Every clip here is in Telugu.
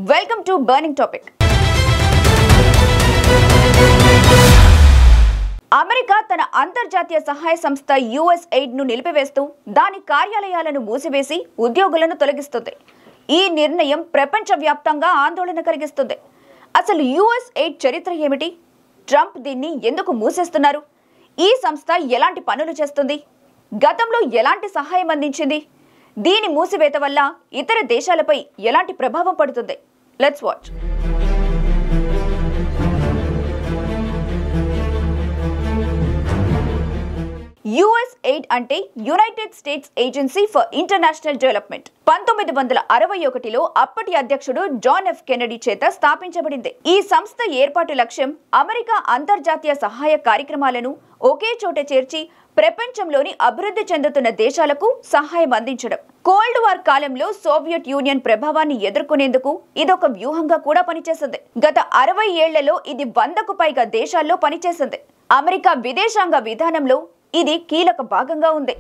Welcome to Burning Topic. America తన అంతర్జాతీయ సహాయ సంస్థ USAID ను నిలిపివేస్తూ దాని కార్యాలయాలను మూసివేసి ఉద్యోగులను తొలగిస్తుంది. ఈ నిర్ణయం ప్రపంచవ్యాప్తంగా ఆందోళన కలిగిస్తుంది. అసలు USAID చరిత్ర ఏమిటి? ట్రంప్ దీన్ని ఎందుకు మూసేస్తున్నారు? ఈ సంస్థ ఎలాంటి పనులు చేస్తుంది? గతంలో ఎలాంటి సహాయం అందించింది? దీని మూసివేత వల్ల ఇతర దేశాలపై ఎలాంటి ప్రభావం పడుతుంది? Let's watch. USAID అంటే United States agency for international development. 1961లో అప్పటి అధ్యక్షుడు జాన్ ఎఫ్ కెనడీ చేత స్థాపించబడింది. ఈ సంస్థ ఏర్పాటు లక్ష్యం అమెరికా అంతర్జాతీయ సహాయ కార్యక్రమాలను ఒకే చోట చేర్చి ప్రపంచంలోని అభివృద్ధి చెందుతున్న దేశాలకు సహాయం అందించడం. కోల్డ్ వార్ కాలంలో సోవియట్ యూనియన్ ప్రభావాన్ని ఎదుర్కొనేందుకు ఇదొక వ్యూహంగా కూడా పనిచేసింది. గత 60 ఏళ్లలో ఇది 100కు పైగా దేశాల్లో పనిచేసింది. అమెరికా విదేశాంగ విధానంలో ఇది కీలక భాగంగా ఉంది.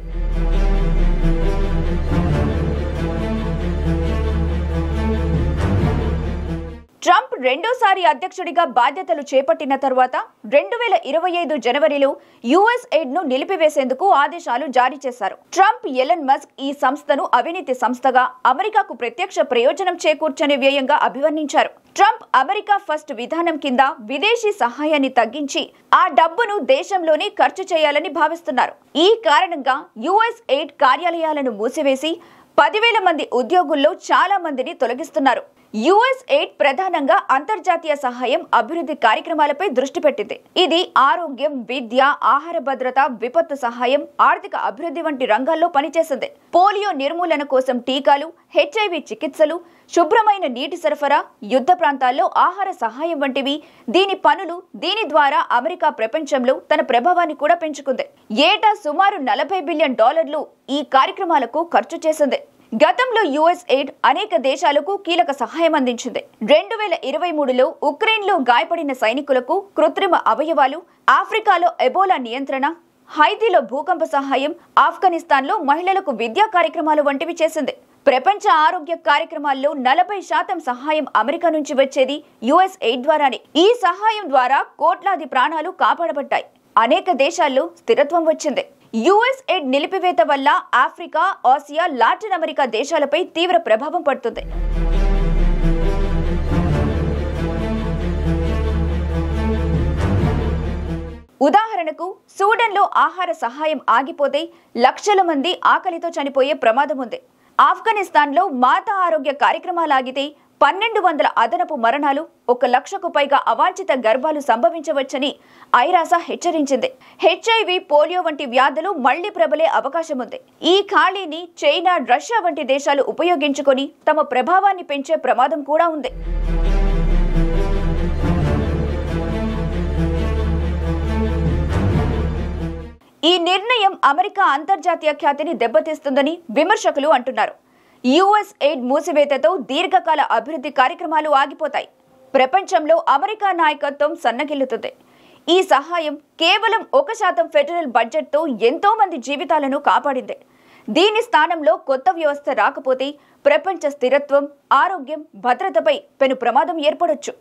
ట్రంప్ రెండోసారి అధ్యక్షుడిగా బాధ్యతలు చేపట్టిన తర్వాత 2025 జనవరిలో USAID ను నిలిపివేసేందుకు ఆదేశాలు జారీ చేశారు. ట్రంప్ ఎలన్ మస్క్ ఈ సంస్థను అవినీతి సంస్థగా, అమెరికాకు ప్రత్యక్ష ప్రయోజనం చేకూర్చని వ్యయంగా అభివర్ణించారు. ట్రంప్ అమెరికా ఫస్ట్ విధానం కింద విదేశీ సహాయాన్ని తగ్గించి ఆ డబ్బును దేశంలోనే ఖర్చు చేయాలని భావిస్తున్నారు. ఈ కారణంగా USAID కార్యాలయాలను మూసివేసి 10,000 మంది ఉద్యోగుల్లో చాలా మందిని తొలగిస్తున్నారు. USAID ప్రధానంగా అంతర్జాతీయ సహాయం, అభివృద్ధి కార్యక్రమాలపై దృష్టి పెట్టింది. ఇది ఆరోగ్యం, విద్య, ఆహార భద్రత, విపత్తు సహాయం, ఆర్థిక అభివృద్ధి వంటి రంగాల్లో పనిచేసింది. పోలియో నిర్మూలన కోసం టీకాలు, HIV చికిత్సలు, శుభ్రమైన నీటి సరఫరా, యుద్ధ ప్రాంతాల్లో ఆహార సహాయం వంటివి దీని పనులు. దీని ద్వారా అమెరికా ప్రపంచంలో తన ప్రభావాన్ని కూడా పెంచుకుంది. ఏటా సుమారు $40 బిలియన్ ఈ కార్యక్రమాలకు ఖర్చు చేసింది. గతంలో USAID అనేక దేశాలకు కీలక సహాయం అందించింది. 2023లో ఉక్రెయిన్లో గాయపడిన సైనికులకు కృత్రిమ అవయవాలు, ఆఫ్రికాలో ఎబోలా నియంత్రణ, హైతీలో భూకంప సహాయం, ఆఫ్ఘనిస్తాన్లో మహిళలకు విద్యా కార్యక్రమాలు వంటివి చేసింది. ప్రపంచ ఆరోగ్య కార్యక్రమాల్లో 40% సహాయం అమెరికా నుంచి వచ్చేది USAID ద్వారానే. ఈ సహాయం ద్వారా కోట్లాది ప్రాణాలు కాపాడబడ్డాయి. అనేక దేశాల్లో స్థిరత్వం వచ్చింది. USAID నిలిపివేత వల్ల ఆఫ్రికా, ఆసియా, లాటిన్ అమెరికా దేశాలపై తీవ్ర ప్రభావం పడుతుంది. ఉదాహరణకు, సూడన్లో ఆహార సహాయం ఆగిపోతే లక్షల మంది ఆకలితో చనిపోయే ప్రమాదం ఉంది. ఆఫ్ఘనిస్తాన్లో మాతా ఆరోగ్య కార్యక్రమాలు ఆగితే 1200 అదనపు మరణాలు, 1,00,000కు పైగా అవాంఛిత గర్భాలు సంభవించవచ్చని ఐరాస హెచ్చరించింది. HIV, పోలియో వంటి వ్యాధులు మళ్లీ ప్రబలే అవకాశం ఉంది. ఈ ఖాళీని చైనా, రష్యా వంటి దేశాలు ఉపయోగించుకొని తమ ప్రభావాన్ని పెంచే ప్రమాదం కూడా ఉంది. ఈ నిర్ణయం అమెరికా అంతర్జాతీయ ఖ్యాతిని దెబ్బతీస్తుందని విమర్శకులు అంటున్నారు. USAID మూసివేతతో దీర్ఘకాల అభివృద్ధి కార్యక్రమాలు ఆగిపోతాయి. ప్రపంచంలో అమెరికా నాయకత్వం సన్నగిల్లుతుంది. ఈ సహాయం కేవలం 1% ఫెడరల్ బడ్జెట్తో ఎంతో మంది జీవితాలను కాపాడింది. దీని స్థానంలో కొత్త వ్యవస్థ రాకపోతే ప్రపంచ స్థిరత్వం, ఆరోగ్యం, భద్రతపై పెను ప్రమాదం ఏర్పడొచ్చు.